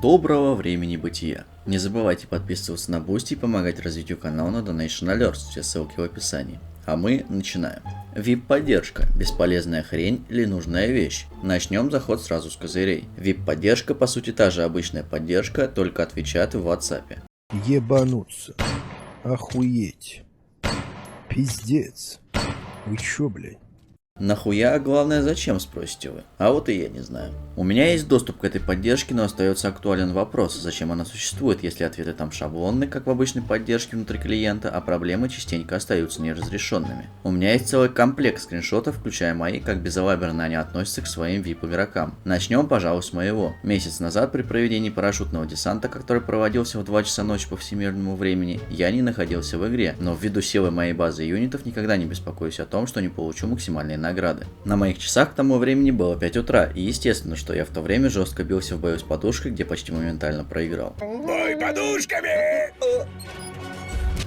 Доброго времени бытия. Не забывайте подписываться на Boosty и помогать развитию канала на Donation Alerts, все ссылки в описании. А мы начинаем. VIP-поддержка. Бесполезная хрень или нужная вещь? Начнем заход сразу с козырей. VIP-поддержка по сути та же обычная поддержка, только отвечает в WhatsApp. Ебануться. Охуеть. Пиздец. Вы чё, блядь? Нахуя, а главное зачем, спросите вы? А вот и я не знаю. У меня есть доступ к этой поддержке, но остается актуален вопрос, зачем она существует, если ответы там шаблонны, как в обычной поддержке внутри клиента, а проблемы частенько остаются неразрешенными. У меня есть целый комплект скриншотов, включая мои, как безалаберно они относятся к своим VIP-игрокам. Начнем, пожалуй, с моего. Месяц назад при проведении парашютного десанта, который проводился в 2 часа ночи по всемирному времени, я не находился в игре, но ввиду силы моей базы юнитов никогда не беспокоюсь о том, что не получу максимальные награды. На моих часах к тому времени было 5 утра, и естественно, что я в то время жестко бился в бою с подушкой, где почти моментально проиграл. Бой подушками!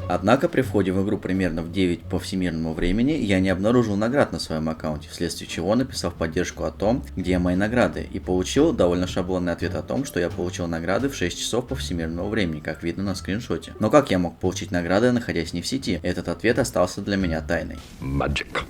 Однако при входе в игру примерно в 9 по всемирному времени я не обнаружил наград на своем аккаунте, вследствие чего написал в поддержку о том, где мои награды, и получил довольно шаблонный ответ о том, что я получил награды в 6 часов по всемирному времени, как видно на скриншоте. Но как я мог получить награды, находясь не в сети? Этот ответ остался для меня тайной. Magic.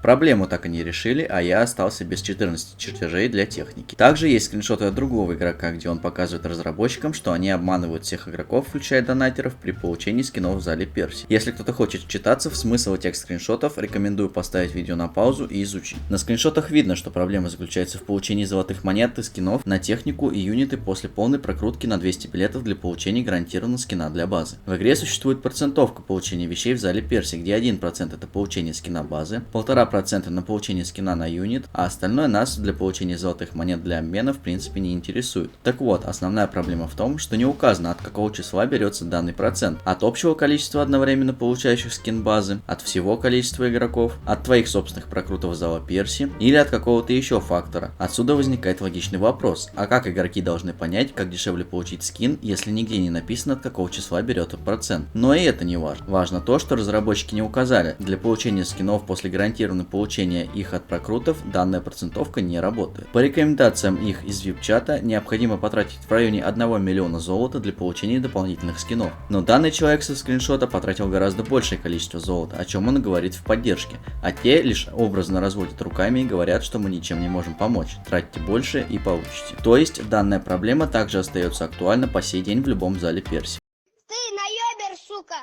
Проблему так и не решили, а я остался без 14 чертежей для техники. Также есть скриншоты от другого игрока, где он показывает разработчикам, что они обманывают всех игроков, включая донатеров, при получении скинов в зале Перси. Если кто-то хочет вчитаться в смысл и текст скриншотов, рекомендую поставить видео на паузу и изучить. На скриншотах видно, что проблема заключается в получении золотых монет и скинов на технику и юниты после полной прокрутки на 200 билетов для получения гарантированного скина для базы. В игре существует процентовка получения вещей в зале Перси, где 1% это получение скина базы, 1,5% на получение скина на юнит, а остальное нас для получения золотых монет для обмена в принципе не интересует. Так вот, основная проблема в том, что не указано, от какого числа берется данный процент. От общего количества одновременно получающих скин базы, от всего количества игроков, от твоих собственных прокрутов зала Перси или от какого-то еще фактора. Отсюда возникает логичный вопрос, а как игроки должны понять, как дешевле получить скин, если нигде не написано, от какого числа берется процент? Но и это не важно. Важно то, что разработчики не указали. Для получения скинов после гарантированного получения их от прокрутов данная процентовка не работает. По рекомендациям их из VIP-чата необходимо потратить в районе 1 миллиона золота для получения дополнительных скинов. Но данный человек со скриншота потратил гораздо большее количество золота, о чем он и говорит в поддержке. А те лишь образно разводят руками и говорят, что мы ничем не можем помочь. Тратьте больше и получите. То есть данная проблема также остается актуальна по сей день в любом зале Перси. Ты наебер, сука!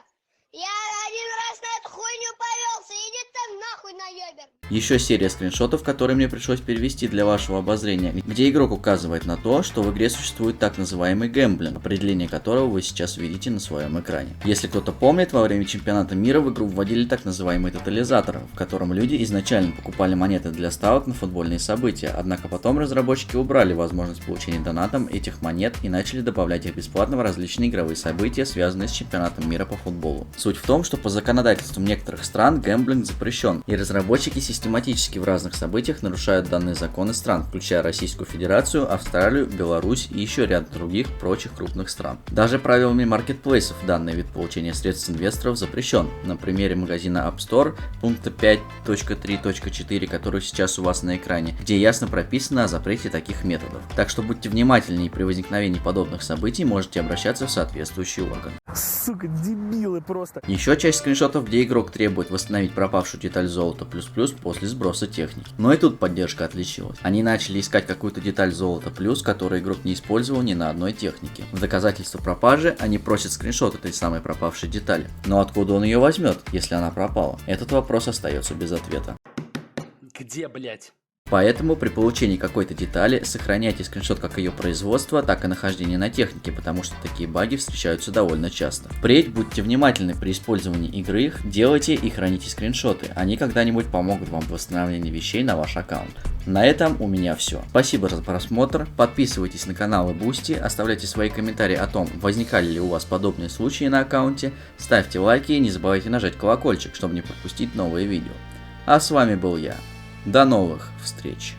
Я один раз на эту хуйню повелся, иди ты нахуй наебер! Еще серия скриншотов, которые мне пришлось перевести для вашего обозрения, где игрок указывает на то, что в игре существует так называемый гэмблинг, определение которого вы сейчас видите на своем экране. Если кто-то помнит, во время чемпионата мира в игру вводили так называемый тотализатор, в котором люди изначально покупали монеты для ставок на футбольные события, однако потом разработчики убрали возможность получения донатом этих монет и начали добавлять их бесплатно в различные игровые события, связанные с чемпионатом мира по футболу. Суть в том, что по законодательству некоторых стран гэмблинг запрещен, и разработчики систематически в разных событиях нарушают данные законы стран, включая Российскую Федерацию, Австралию, Беларусь и еще ряд других прочих крупных стран. Даже правилами маркетплейсов данный вид получения средств инвесторов запрещен. На примере магазина App Store пункта 5.3.4, который сейчас у вас на экране, где ясно прописано о запрете таких методов. Так что будьте внимательнее, при возникновении подобных событий можете обращаться в соответствующий орган. Сука, дебилы просто. Еще часть скриншотов, где игрок требует восстановить пропавшую деталь золота плюс-плюс после сброса техники. Но и тут поддержка отличилась. Они начали искать какую-то деталь золота плюс, которую игрок не использовал ни на одной технике. В доказательство пропажи они просят скриншот этой самой пропавшей детали. Но откуда он ее возьмет, если она пропала? Этот вопрос остается без ответа. Где, блять? Поэтому при получении какой-то детали сохраняйте скриншот как ее производства, так и нахождение на технике, потому что такие баги встречаются довольно часто. Впредь будьте внимательны при использовании игры, делайте и храните скриншоты, они когда-нибудь помогут вам в восстановлении вещей на ваш аккаунт. На этом у меня все. Спасибо за просмотр, подписывайтесь на канал и Boosty, оставляйте свои комментарии о том, возникали ли у вас подобные случаи на аккаунте, ставьте лайки и не забывайте нажать колокольчик, чтобы не пропустить новые видео. А с вами был я. До новых встреч!